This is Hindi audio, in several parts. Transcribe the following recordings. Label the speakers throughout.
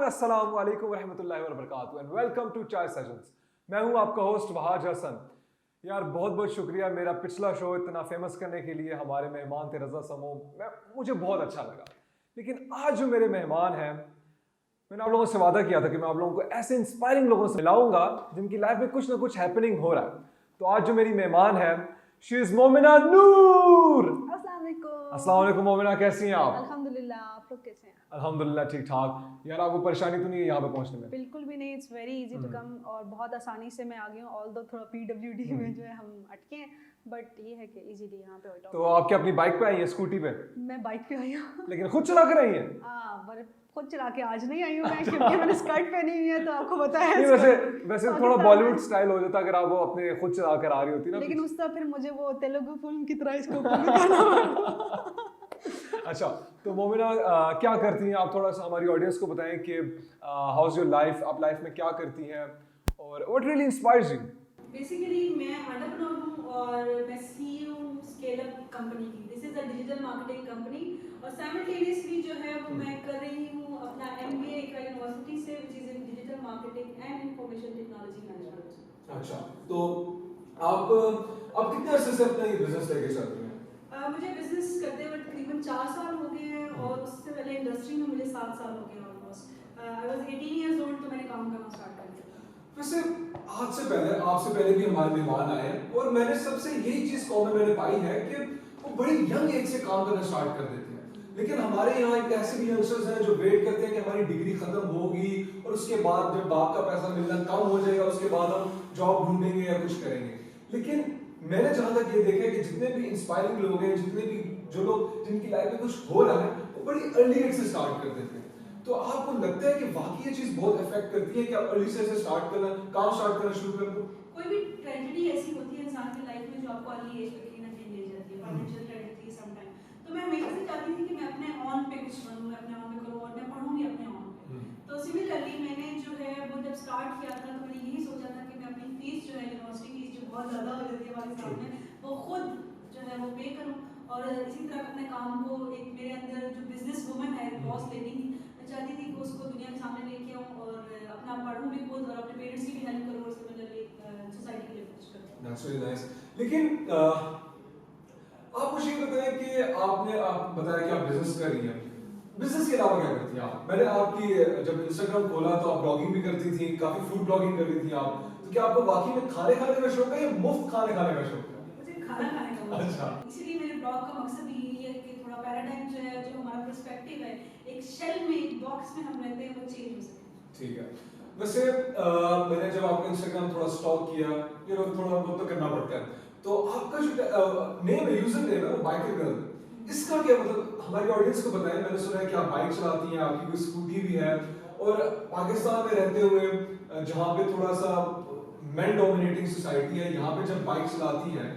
Speaker 1: अस्सलाम वालेकुम रहमतुल्लाहि व बरकातुहू एंड वेलकम टू चाय सेशंस। मैं हूं आपका होस्ट वहाज हसन। यार बहुत बहुत शुक्रिया मेरा पिछला शो इतना फेमस करने के लिए। हमारे मेहमान थे रजा समूह, मुझे बहुत अच्छा लगा। लेकिन आज जो मेरे मेहमान हैं, मैंने आप लोगों से वादा किया था कि मैं आप लोगों को ऐसे इंस्पायरिंग लोगों से मिलाऊंगा जिनकी लाइफ में कुछ ना कुछ हैपनिंग हो रहा है। तो आज जो मेरी मेहमान है, शी इज मोमिना नूर। अस्सलाम वालेकुम मोमिना, कैसी हैं आप?
Speaker 2: अल्हम्दुलिल्लाह, आप लोग कैसे हैं?
Speaker 1: अल्हम्दुलिल्लाह ठीक ठाक। यार आपको परेशानी तो नहीं है यहाँ पे पहुँचने में?
Speaker 2: बिल्कुल भी नहीं, it's very easy to come और बहुत आसानी से मैं आ गई हूँ। ऑल दो थोड़ा पीडब्ल्यूडी में जो है हम अटके हैं, बट ये है कि इजीली यहाँ पे
Speaker 1: तो आप क्या अपनी बाइक पे आई हैं, स्कूटी पे?
Speaker 2: मैं बाइक पे आई हूँ।
Speaker 1: लेकिन खुद चला कर आई हैं?
Speaker 2: पर खुद चला के आज नहीं आई हूँ मैं, क्योंकि मैंने स्कर्ट पहनी हुई है, तो आपको पता है।
Speaker 1: वैसे थोड़ा बॉलीवुड स्टाइल हो जाता अगर आप वो अपने खुद चला कर आ रही होती ना।
Speaker 2: लेकिन उसका फिर मुझे वो तेलुगु फिल्म की तरह इसको करना।
Speaker 1: अच्छा, तो मोमिना क्या करती हैं आप? थोड़ा सा हमारी ऑडियंस को बताएं कि हाउ इज योर लाइफ, आप लाइफ में क्या करती हैं और what really inspires you?
Speaker 3: Basically मैं एंटरप्रेन्योर हूँ और मैं सीईओ हूँ स्केल अप कंपनी की। This is a digital marketing company और साइमल्टेनियसली जो है वो मैं कर रही हूँ अपना एमबीए एक यूनिवर्सिटी से, which is in digital marketing and information technology management.
Speaker 1: अच्छा, तो आप कितने अर्से से अपना ये बिजनेस लेके चल रही हैं?
Speaker 3: मुझे बिजनेस करते हुए तकरीबन 4 साल हो गए हैं और उससे पहले इंडस्ट्री में मुझे 7 साल हो गए almost. I was 18 years old तो मैंने काम करना स्टार्ट कर दिया।
Speaker 1: वैसे आपसे पहले भी हमारे मेहमान आए और मैंने सबसे यही चीज कॉमन मैंने पाई है कि वो बड़ी यंग एज से काम करना स्टार्ट कर देते हैं। लेकिन हमारे यहाँ एक ऐसे भी यंगस्टर्स हैं जो वेट करते हैं कि हमारी डिग्री खत्म होगी और उसके बाद जब बाप का पैसा मिलना कम हो जाएगा उसके बाद हम जॉब ढूंढेंगे या कुछ करेंगे। लेकिन मैंने जहां तक ये देखा है कि जितने भी इंस्पायरिंग लोग हैं, जितने भी जो लोग जिनकी लाइफ में कुछ हो रहा है, वो बड़ी अर्ली एज से स्टार्ट कर देते हैं। तो आपको लगता है कि वाकई ये चीज बहुत इफेक्ट करती है कि आप अर्ली से स्टार्ट करना, काम स्टार्ट करना शुरू कर दो?
Speaker 3: कोई भी ट्रेजेडी ऐसी होती है इंसान की लाइफ में जो आपको अर्ली एज पे कहीं ना कहीं ले जाती है, फाइनेंशियल ट्रेजेडी समटाइम। तो मैं हमेशा से चाहती थी कि मैं अपने ऑन पे कुछ बनूं, मैं अपने ऑन पे करूं और मैं पढ़ूंगी अपने ऑन पे। तो सिमिलरली मैंने जो है वो जब स्टार्ट किया था तो मैंने यही सोचा था कि मैं अपनी फीस जो है यूनिवर्सिटी फीस जो बहुत ज़्यादा हो जाती है हमारे सामने, वो खुद जो है वो पे करूं और इसी तरह अपने काम को एक मेरे अंदर जो बिजनेस वुमन है बॉस लेडी थी, मैं चाहती थी कि उसको दुनिया के सामने लेके आऊं और अपना पढ़ूं भी खुद और अपने पेरेंट्स की भी हेल्प करूं और सिमिलरली सोसाइटी के लिए कुछ करूं।
Speaker 1: That's very nice. लेकिन आप मुझे ये बताएं कि आप बताया कि आप बिजनेस कर रही हैं, बिजनेस के अलावा क्या करती हैं आप? मैंने आपकी जब इंस्टाग्राम खोला तो आप ब्लॉगिंग भी करती थी, काफी फूड ब्लॉगिंग कर रही थी आप। तो क्या आपको वाकई में खाने खाने का शौक है या मुफ्त खाने खाने का शौक है?
Speaker 3: मुझे खाना खाने का बहुत
Speaker 1: अच्छा।
Speaker 3: इसीलिए मेरे ब्लॉग का मकसद भी यही है कि थोड़ा पैराडाइम जो है, जो हमारा पर्सपेक्टिव है, एक शेल में एक बॉक्स में हम रहते हैं, वो चेंज हो सके।
Speaker 1: ठीक है। वैसे मैंने जब आपका इंस्टाग्राम थोड़ा स्टॉक किया, थोड़ा बहुत तो करना पड़ता है, तो आपका जो नेम है, यूजर नेम है वो बाइकर गर्ल, इसका क्या मतलब? हमारी ऑडियंस को बताएं। मैंने सुना है कि आप बाइक चलाती हैं, आपकी कोई स्कूटी भी है और पाकिस्तान में रहते हुए जहाँ पे थोड़ा सा मेन डोमिनेटिंग सोसाइटी है, यहाँ पे जब बाइक चलाती हैं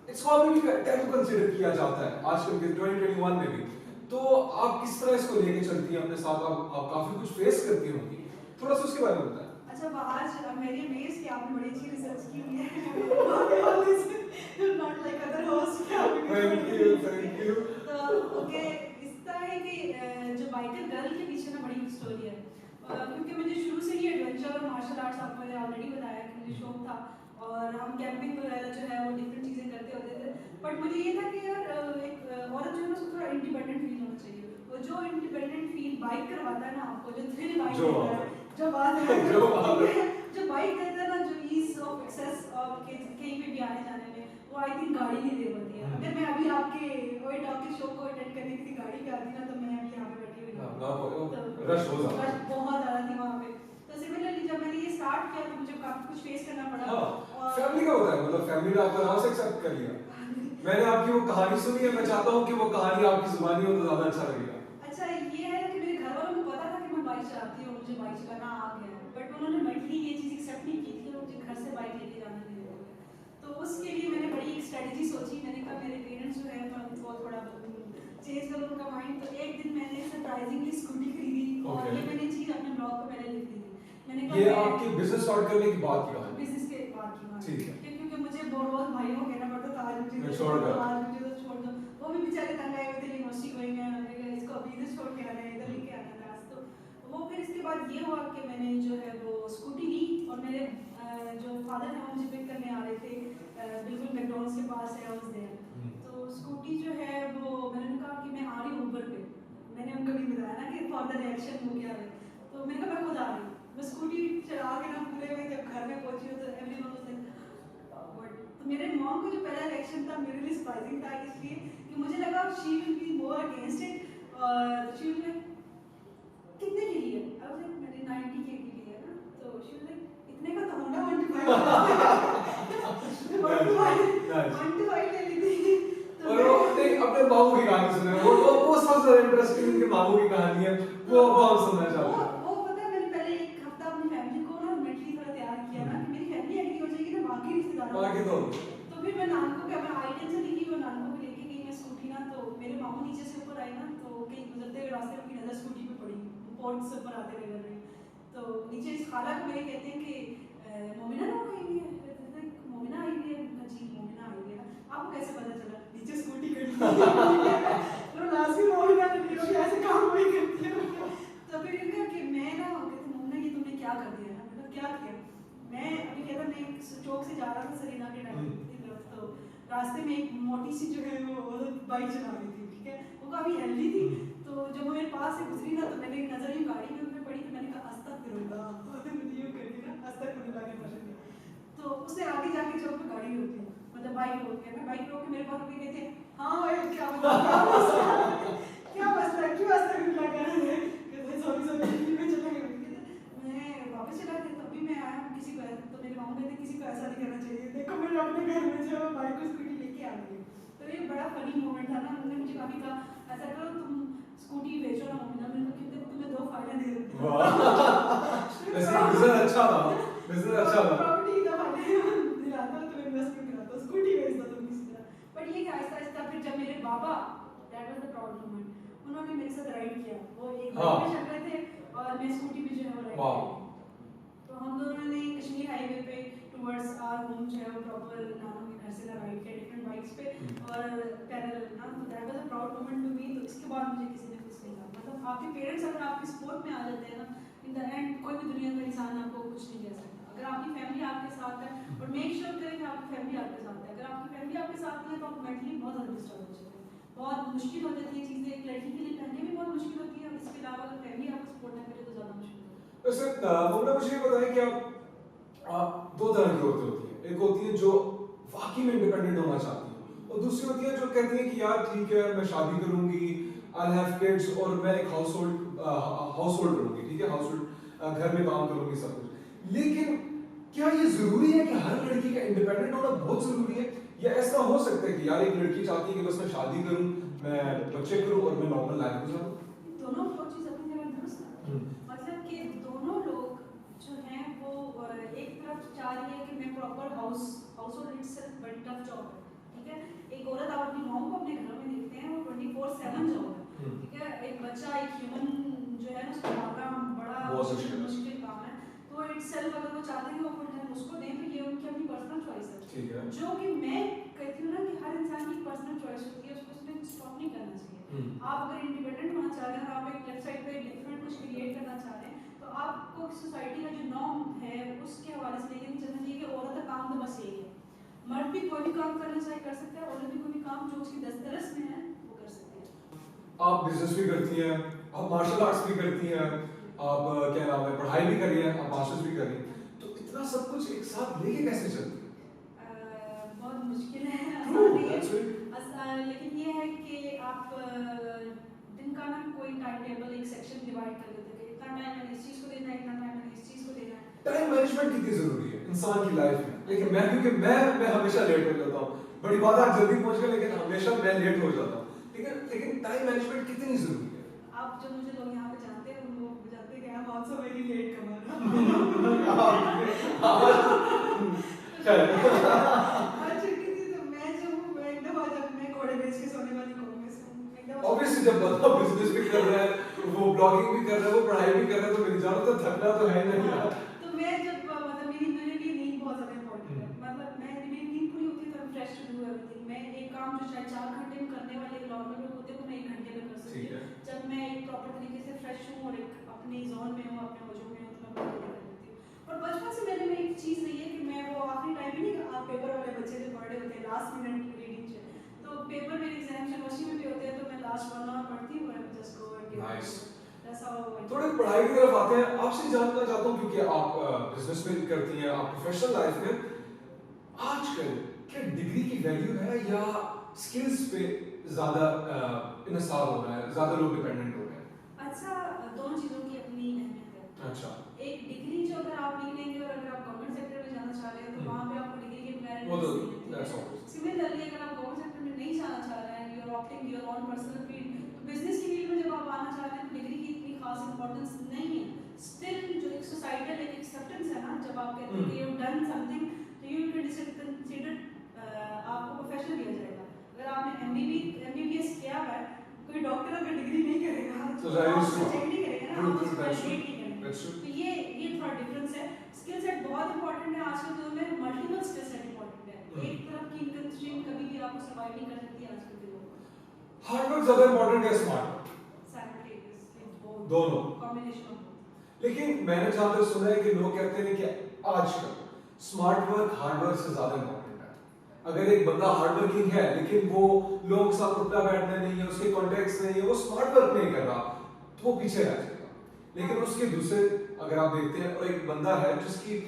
Speaker 1: इट्स कॉमनली टैबू कंसीडर किया जाता है आजकल के 2021 में भी। तो आप किस तरह इसको लेके चलती हैं अपने साथ? आप काफी कुछ फेस करती होंगी, थोड़ा सा उसके बारे में बताएं।
Speaker 3: अच्छा, आज मेरी अमेज कि आपने बड़ी अच्छी रिसर्च की हुई है। Not like other host.
Speaker 1: Thank you.
Speaker 3: तो ओके, इस तरह है कि जो बाइकर गर्ल के पीछे ना बड़ी स्टोरी है, क्योंकि मुझे शुरू से ही एडवेंचर और मार्शल आर्ट्स, आपको मैंने ऑलरेडी बताया कि मुझे शौक था और हम कैंपिंग वगैरह जो है वो डिफरेंट चीज़ें करते होते थे। बट मुझे ये था कि यार एक औरत जो है ना उसको थोड़ा इंडिपेंडेंट फील होना चाहिए, और जो इंडिपेंडेंट फील बाइक करवाता है ना आपको, जो थ्रिल बाइक देता है, जो बात है जो बाइक देता है ना, जो ईज ऑफ एक्सेस और कहीं पे भी आने जाने में, वो आई थिंक गाड़ी नहीं दे पाती है। अगर मैं अभी आपके ओए टॉक के शो को अटेंड करने की गाड़ी पे आती ना, तो मैं अभी यहाँ पे बैठी हुई
Speaker 1: तो रश हो जाता है,
Speaker 3: रश बहुत ज़्यादा थी वहाँ पे। तो सिमिलरली जब मैंने ये स्टार्ट किया तो मुझे काफी कुछ फेस करना पड़ा।
Speaker 1: हाँ, फैमिली का होता है, मतलब फैमिली ने आपको आराम से एक्सेप्ट कर लिया। मैंने आपकी वो कहानी सुनी है, मैं चाहता हूँ कि वो कहानी आपकी जुबानी हो तो ज्यादा अच्छा लगेगा।
Speaker 3: अच्छा, ये है कि मेरे घर वालों को पता था कि मैं बाइक चलाती हूँ, मुझे बाइक चलाना आ गया, बट उन्होंने मेंटली ये चीज़ एक्सेप्ट नहीं की थी और मुझे घर से बाइक लेके जाना नहीं देते। तो उसके लिए मैंने बड़ी एक स्ट्रेटजी सोची। मैंने कहा मेरे पेरेंट्स जो है मैं उनको थोड़ा चेंज करूँ उनका माइंड। तो एक दिन मैंने सरप्राइजिंगली स्कूटी खरीदी और ये मैंने चीज़ अपने ब्लॉग पर पहले लिख दी थी। मैंने कहा
Speaker 1: ये आपके बिजनेस स्टार्ट करने की बात की कहानी?
Speaker 3: बिजनेस के बाद की बात।
Speaker 1: ठीक है।
Speaker 3: क्योंकि मुझे बहुत भाइयों को कहना पड़ता था आज मुझे
Speaker 1: छोड़ दो,
Speaker 3: आज मुझे तो छोड़ दो। वो भी बेचारे तंग आए हुए थे, यूनिवर्सिटी गोइंग है, इसको अभी इधर छोड़ के आना है, इधर लेके आना था। तो वो फिर इसके बाद ये हुआ कि मैंने जो है वो स्कूटी ली और मेरे जो फादर हैं वो मुझे पिक करने आ रहे थे बिल्कुल मैकडॉनल्ड्स के पास है उस दिन। तो स्कूटी जो है वो मैंने उनको कहा कि मैं आ रही हूँ ऊबर पे। मैंने उनको नहीं बताया ना कि फॉर द रिएक्शन हो गया है, तो मैंने कहा मैं खुद आ रही हूँ। मैं स्कूटी चला के ना पूरे में जब घर में पहुंची हूँ तो एवरीवन वाज लाइक, तो मेरे मॉम का जो पहला रिएक्शन था मेरे लिए सरप्राइजिंग था, इसलिए कि मुझे लगा she will be more against it और शी विल कितने की लिए अब लाइक मैंने 90 के लिए है ना, तो शी विल लाइक इतने का तो होंडा 125 ले ली थी।
Speaker 1: और वो अपने मामू की कहानी सुने, वो सबसे ज्यादा इंटरेस्टिंग उनके मामू की कहानी है, वो हम सुनना चाहते हैं।
Speaker 3: वो पता है मैंने पहले एक हफ्ता अपनी फैमिली को ना मेंटली थोड़ा तैयार किया ना कि मेरी फैमिली एग्री हो जाएगी ना बाकी रिश्तेदारों
Speaker 1: बाकी तो
Speaker 3: फिर मैं नानकों के मैं आई टेंशन नहीं की, वो नानकों को लेके गई मैं स्कूटी ना, तो मेरे मामू नीचे से ऊपर आए ना, तो कहीं गुजरते हुए रास्ते में उनकी नजर स्कूटी पे पड़ी, पोर्ट से ऊपर आते हुए घर में, तो नीचे इस खाला को मेरे कहते हैं कि मोमिना ना आई हुई है, मोमिना आई हुई है जी, मोमिना आई हुई है ना, आपको कैसे पता चला? नीचे स्कूटी खड़ी तो लास्ट में मोमिना ने वीडियो में ऐसे काम वही करती है। तो फिर इनका कि मैं ना कहते मोमिना ये तुमने क्या कर दिया ना, मतलब क्या किया? मैं अभी कहता मैं एक चौक से जा रहा था सरीना के टाइम की तरफ, तो रास्ते में एक मोटी सी जो है वो बाइक चला रही थी, ठीक है, वो काफी हेल्दी थी, तो जब वो मेरे पास से गुजरी ना तो मैंने एक नजर ही गाड़ी में उनमें पड़ी, तो मैंने कहा अस्तगफिरुल्लाह, मुझे यूं करके ना अस्तगफिरुल्लाह के पढ़ दिया। तो उसने आगे जाके चौक पे गाड़ी रोक दी, मतलब बाइक रोक के, मैं बाइक रोक के मेरे पास रुके कहते हाँ भाई क्या क्या मसला क्यों अस्तगफिरुल्लाह कर रहे हैं? कहते सॉरी सॉरी मैं चला गया, मैं वापस चला गया, तब भी मैं आया किसी को, तो मेरे मामू कहते किसी को ऐसा नहीं करना चाहिए, देखो मैं अपने घर में जो बाइक को स्कूटी लेके आ गई। तो ये बड़ा फनी मोमेंट था ना, उन्होंने मुझे काफी कहा ऐसा करो तुम स्कूटी बेचो ना मम्मी, मैंने कहा कितने तुम्हें 2 फायदा दे देती हूं।
Speaker 1: वैसे बिजनेस अच्छा था, बिजनेस अच्छा था।
Speaker 3: प्रॉपर्टी का फायदा दिलाता तो इन्वेस्टमेंट कराता, स्कूटी बेच दो तुम किसी तरह। बट ये कि आहिस्ता आहिस्ता फिर जब मेरे बाबा, that was the proud moment, उन्होंने मेरे साथ राइड किया, वो एक बाइक पे चल रहे थे और मैं स्कूटी पे जो है वो राइड
Speaker 1: वाह।
Speaker 3: तो हम दोनों ने कश्मीर हाईवे पे टुवर्ड्स आवर होम जो है वो प्रॉपर नानू के घर से राइड किया डिफरेंट बाइक्स पे और पैरेलल ना, तो that was a proud moment to me. तो इसके बाद मुझे किसी ने कुछ नहीं कहा, मतलब आपके पेरेंट्स अगर आपकी सपोर्ट में आ जाते हैं ना, इन द एंड कोई भी दुनिया का इंसान आपको कुछ नहीं कह सकता। अगर आपकी फैमिली आपके साथ है, और मेक श्योर करें कि आपकी फैमिली आपके साथ है, अगर आपकी फैमिली आपके साथ नहीं है तो आप मेंटली बहुत ज़्यादा डिस्टर्ब हो जाते हैं, बहुत मुश्किल हो जाती है चीज़ें, एक लड़की के लिए पहले भी बहुत मुश्किल होती है, और इसके अलावा अगर फैमिली आपको सपोर्ट ना करे तो ज़्यादा मुश्किल होता है।
Speaker 1: वैसे मोमिना मुझे ये बताएं कि आप 2 तरह की औरतें होती हैं, एक होती है जो वाकई में इंडिपेंडेंट होना चाहती है, और दूसरी होती है जो कहती है कि यार ठीक है मैं शादी करूंगी, आई हैव किड्स, और मैं एक हाउस होल्ड करूंगी, ठीक है, हाउस होल्ड घर में काम करूंगी सब कुछ। लेकिन क्या ये जरूरी है कि हर लड़की का इंडिपेंडेंट होना बहुत जरूरी है, या ऐसा हो सकता है कि यार एक लड़की चाहती है कि बस मैं शादी करूं, मैं बच्चे करूं और मैं नॉर्मल लाइफ गुजारूं?
Speaker 3: दोनों चीज़ अपनी जगह दुरुस्त है, मतलब कि दोनों लोग जो हैं वो एक तरफ चाह रही है कि मैं प्रॉपर हाउस होल्ड इटसेल्फ बड़ी टफ जॉब है, ठीक है, एक औरत आप अपनी मॉम को अपने घर में देखते हैं वो 24/7 जॉब है, ठीक है, एक बच्चा एक ह्यूमन जो है ना उसको पालना बड़ा मुश्किल काम है, तो इटसेल्फ अगर वो चाहते हैं वो फुल टाइम उसको दें तो ये उनकी अपनी पर्सनल चॉइस है,
Speaker 1: ठीक है,
Speaker 3: जो कि मैं कहती हूँ ना कि हर इंसान की पर्सनल चॉइस होती है, उसको उसमें स्टॉप नहीं करना चाहिए। आप अगर इंडिपेंडेंट होना चाह रहे हैं और आप एक लेफ्ट साइड पे डिफरेंट कुछ क्रिएट करना चाह रहे हैं, तो आपको सोसाइटी का जो नॉर्म है उसके हवाले से लेके नहीं चलना चाहिए कि औरत का काम तो बस यही है। मर्द भी कोई भी काम करना चाहे कर सकता है, औरत भी कोई भी काम जो उसकी दस्तरस में है वो कर सकती है।
Speaker 1: आप बिजनेस भी करती हैं, आप मार्शल आर्ट्स भी करती हैं, आप क्या नाम है पढ़ाई भी कर रही हैं, आप मास्टर्स भी कर रही हैं, तो इतना सब कुछ एक साथ लेके कैसे चलती है?
Speaker 3: बहुत मुश्किल है, आसान नहीं है, लेकिन ये है कि आप दिन का ना कोई टाइम टेबल एक सेक्शन डिवाइड कर देते हैं, इतना टाइम मैंने इस चीज़ को देना है, इतना टाइम मैंने इस चीज़ को देना है।
Speaker 1: टाइम मैनेजमेंट कितनी जरूरी है इंसान की लाइफ में? लेकिन मैं क्योंकि मैं हमेशा लेट हो जाता हूँ, बड़ी बात है आप जल्दी पहुंच गए लेकिन हमेशा मैं लेट हो जाता हूँ, लेकिन टाइम मैनेजमेंट कितनी जरूरी है?
Speaker 3: आप जो मुझे लोग यहाँ पे जानते हैं उन लोग जानते हैं कि I'm also very late comer। छुट्टी थी तो मैं जो हूँ मैं एकदम आज मैं घोड़े बेच के सोने वाली कॉन्ग्रेस हूँ।
Speaker 1: ऑब्वियसली जब बंदा बिजनेस भी कर रहा है, वो ब्लॉगिंग भी कर रहा है, वो पढ़ाई भी कर रहा है, तो मेरी जान तो थकना तो है नहीं यार।
Speaker 3: तो मैं जब मतलब मेरे लिए नींद बहुत ज़्यादा इम्पोर्टेंट है, मतलब मेरी नींद पूरी होती है तो I'm fresh to do everything। मैं एक काम जो शायद 4 घंटे में करने वाले नॉर्मल लोग होते हैं वो मैं 1 घंटे में कर सकती हूँ, जब मैं एक प्रॉपर तरीके से फ्रेश हूँ और एक अपनी जोन में हूँ, अपने मौजूद में हूँ, तो मैं बहुत कर लेती हूँ। और बचपन से मेरे में एक चीज़ रही है कि मैं वो आखिरी टाइम भी नहीं, आप पेपर वाले बच्चे जो पढ़ रहे होते हैं लास्ट मिनट रीडिंग से, तो पेपर मेरे एग्जाम यूनिवर्सिटी में भी होते हैं, तो मैं लास्ट 1 आवर पढ़ती हूँ और just go and
Speaker 1: Nice.
Speaker 3: That's
Speaker 1: थोड़े पढ़ाई की तरफ आते हैं। आपसे जानना चाहता हूँ क्योंकि आप बिजनेस में करती हैं, आप प्रोफेशनल लाइफ में आजकल क्या डिग्री की वैल्यू है या स्किल्स पे ज्यादा इन्हिसार हो रहा है, ज्यादा लोग डिपेंडेंट हो रहे हैं?
Speaker 3: अच्छा, दोनों चीज़ों की अपनी अहमियत है।
Speaker 1: अच्छा,
Speaker 3: एक डिग्री जो अगर आप ले लेंगे और अगर आप गवर्नमेंट सेक्टर में जाना चाह रहे हैं तो वहाँ पे आपको डिग्री के बगैर
Speaker 1: वो तो
Speaker 3: नहीं है।
Speaker 1: that's obvious.
Speaker 3: सिमिलरली अगर आप गवर्नमेंट सेक्टर में नहीं जाना चाह रहे हैं, you are opting your own personal field, तो बिजनेस की फील्ड में जब आप आना चाह रहे हैं तो डिग्री की इतनी खास इंपॉर्टेंस नहीं है। स्टिल जो एक सोसाइटल एक एक्सेप्टेंस है ना, जब आप कहते हैं कि यू हैव डन समथिंग तो यू विल बी कंसीडर्ड, आपको प्रोफेशनल दिया जाएगा। अगर आपने एमबीबीएस किया है, कोई डॉक्टर अगर डिग्री नहीं करेगा
Speaker 1: तो जाहिर है
Speaker 3: उसको चेक नहीं करेगा ना, आप उसको
Speaker 1: that's true.
Speaker 3: वैलिडेट नहीं करेंगे।
Speaker 1: That's true.
Speaker 3: तो ये थोड़ा डिफरेंस है। स्किल सेट बहुत इंपॉर्टेंट है आज के दौर में, मल्टीपल स्किल सेट इंपॉर्टेंट है। एक तरफ की इनकम स्ट्रीम कभी भी आपको सर्वाइव नहीं कर सकती आज के दिनों में।
Speaker 1: हार्ड वर्क ज्यादा इंपॉर्टेंट है स्मार्ट?
Speaker 3: साइमल्टेनियसली
Speaker 1: दोनों।
Speaker 3: Combination of.
Speaker 1: लेकिन मैंने जहां तक सुना है कि लोग कहते हैं कि आजकल स्मार्ट वर्क हार्ड वर्क से ज्यादा इंपॉर्टेंट है। अगर एक बंदा हार्ड वर्किंग है लेकिन वो लोगों के साथ उठना बैठना नहीं है, उसके कॉन्टेक्ट्स नहीं है, वो स्मार्ट वर्क नहीं कर रहा, तो वो पीछे रह जाएगा। लेकिन उसके दूसरे अगर आप देखते हैं और एक बंदा है जिसकी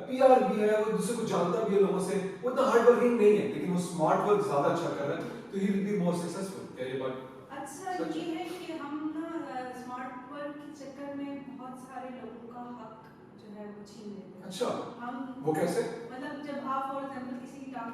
Speaker 1: पीआर भी है, वो दूसरे को जानता भी है लोगों से, वो इतना हार्ड वर्किंग नहीं है लेकिन वो स्मार्ट वर्क ज्यादा अच्छा कर रहा है, तो he will be more successful. क्या ये बात
Speaker 3: अच्छा
Speaker 1: सच
Speaker 3: ये
Speaker 1: है?
Speaker 3: है कि हम ना स्मार्ट वर्क के चक्कर में बहुत सारे लोगों का हक जो है वो छीन लेते हैं।
Speaker 1: अच्छा,
Speaker 3: हम
Speaker 1: वो कैसे?
Speaker 3: मतलब जब आप फॉर एग्जांपल किसी की काम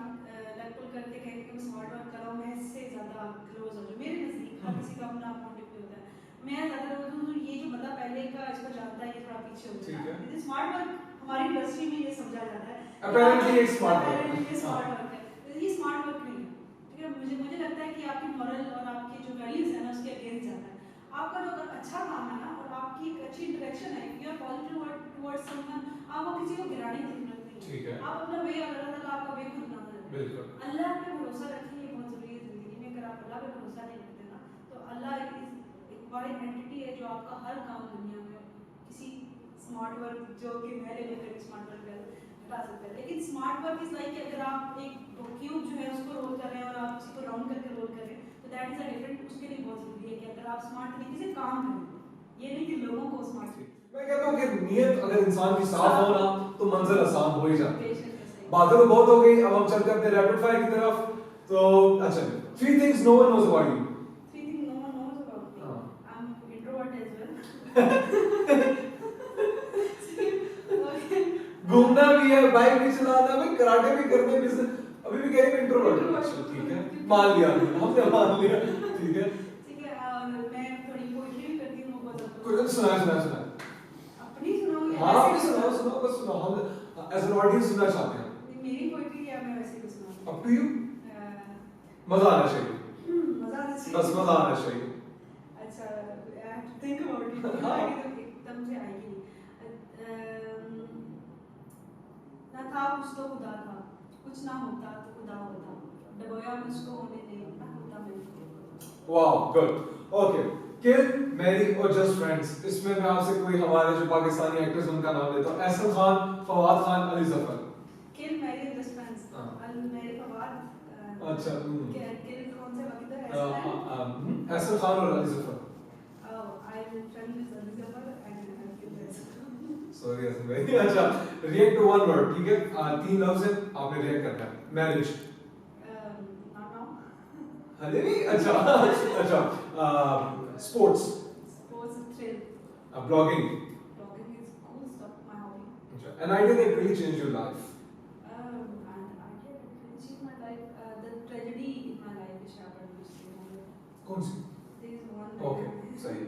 Speaker 3: लैपटॉप करके कहेंगे कि मैं स्मार्ट वर्क कर रहा हूँ, मैं इससे ज़्यादा क्लोज हो जाऊँ, मेरे नज़दीक हर किसी का अपना पॉइंट ऑफ व्यू होता है, मैं ज़्यादा क्लोज हूँ, ये जो बंदा पहले का इसको जानता है ये थोड़ा पीछे हो
Speaker 1: ठीक है।
Speaker 3: गया। स्मार्ट वर्क हमारी इंडस्ट्री में ये समझा जाता है
Speaker 1: Apparently एक smart work है।
Speaker 3: Apparently ये स्मार्ट वर्क है, ये स्मार्ट वर्क नहीं है। ठीक है, मुझे लगता है कि आपकी मॉरल और आपकी जो वैल्यूज है ना उसके अगेंस्ट जाता है। आपका जो अगर अच्छा काम है ना और आपकी एक अच्छी इंटरेक्शन है, you are positive towards someone, आपको किसी को गिराने की जरूरत नहीं है।
Speaker 1: ठीक है।
Speaker 3: आप अपना वे और अल्लाह ताला आपका वे खुद बना देते हैं।
Speaker 1: बिल्कुल।
Speaker 3: अल्लाह पे भरोसा रखिए, ये बहुत जरूरी है जिंदगी में। अगर आप अल्लाह पे भरोसा नहीं रखते ना तो अल्लाह एक बड़ी एंटिटी है जो आपका हर काम दुनिया में किसी स्मार्ट वर्क जो कि मैं लेकर स्मार्ट वर्क हटा सकता है। लेकिन स्मार्ट वर्क इज लाइक अगर आप एक क्यूब जो है उसको रोल कर रहे हैं और आप उसको राउंड करके रोल कर रहे हैं, तो दैट इज अ डिफरेंट, उसके लिए बहुत जरूरी है कि अगर आप स्मार्ट तरीके से काम करें, ये नहीं कि लोगों को स्मार्ट।
Speaker 1: मैं कहता हूँ कि नियत अगर इंसान की साफ हो ना तो मंजिल आसान हो ही जाती है।
Speaker 3: पेशेंस है।
Speaker 1: बातें तो बहुत हो गई, अब हम चलते हैं अपने रैपिड फायर की तरफ। तो अच्छा, 3 things no one knows about you.
Speaker 3: 3 things no one knows about me.
Speaker 1: हाँ।
Speaker 3: I'm introvert as well. Okay.
Speaker 1: घूमना भी है, बाइक भी चलाना है, कराटे भी करते हैं, बिजनेस अभी भी कह रहे हैं इंट्रोवर्ट। ठीक है, मान लिया हमने मान लिया। ठीक है,
Speaker 3: ठीक है, और मैं थोड़ी पोएट्री भी करती हूँ बहुत ज़्यादा।
Speaker 1: कोई सुना
Speaker 3: अपनी सुनाऊंगी?
Speaker 1: हाँ आप सुनाओ बस सुनाओ, हम एज एन ऑडियंस सुनना चाहते हैं।
Speaker 3: मेरी पोएट्री या मैं वैसे ही सुनाऊंगी?
Speaker 1: अप टू यू, मजा आना चाहिए,
Speaker 3: मजा आना चाहिए।
Speaker 1: बस मजा आना चाहिए।
Speaker 3: अच्छा, I have to think about it.
Speaker 1: हाँ।
Speaker 3: एकदम से आएगी नहीं। ना था कुछ तो खुदा था, कुछ ना होता तो खुदा होता, डबोया मुझको होने दे, ना होता मैं।
Speaker 1: Wow, good. ओके, किल, मैरी और जस्ट फ्रेंड्स, इसमें मैं आपसे कोई हमारे जो पाकिस्तानी एक्टर्स उनका नाम लेता हूँ। एहसन खान, फवाद खान, अली जफर।
Speaker 3: किल, मैरी और जस्ट फ्रेंड्स।
Speaker 1: हाँ।
Speaker 3: मेरे फवाद।
Speaker 1: अच्छा,
Speaker 3: किल कौन से वक्त है?
Speaker 1: एहसन खान और Ali Zafar.
Speaker 3: Oh, I will friend with Aly Zafar and I will kill this.
Speaker 1: Sorry Ehsan भाई। अच्छा, रिएक्ट टू वन वर्ड, ठीक है? 3 लफ्ज हैं, आपने रिएक्ट करना है। मैरिज।
Speaker 3: Not now.
Speaker 1: हले भी अच्छा। अच्छा, sports.
Speaker 3: Sports is thrill.
Speaker 1: Blogging.
Speaker 3: Blogging is cool stuff, my hobby.
Speaker 1: अच्छा, an idea that really changed your life.
Speaker 3: And I did achieve my life. The tragedy in my life is shattered this year.
Speaker 1: कौन सी?
Speaker 3: There is one.
Speaker 1: ओके, सही।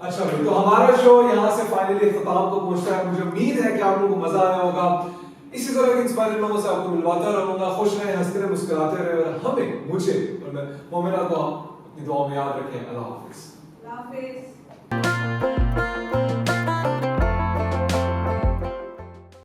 Speaker 1: अच्छा भाई, तो हमारा शो यहाँ से फाइनली इख्तिताम को पहुँचता है। मुझे उम्मीद है कि आप लोगों को मजा आया होगा। इसी तरह के इंस्पायरिंग लोगों से आपको मिलवाता रहूंगा। खुश रहें, हंसते रहें, मुस्कुराते रहें और हमें, मुझे और मोमिना को अपनी दुआ में याद रखें। अल्लाह हाफिज़।
Speaker 3: Love is.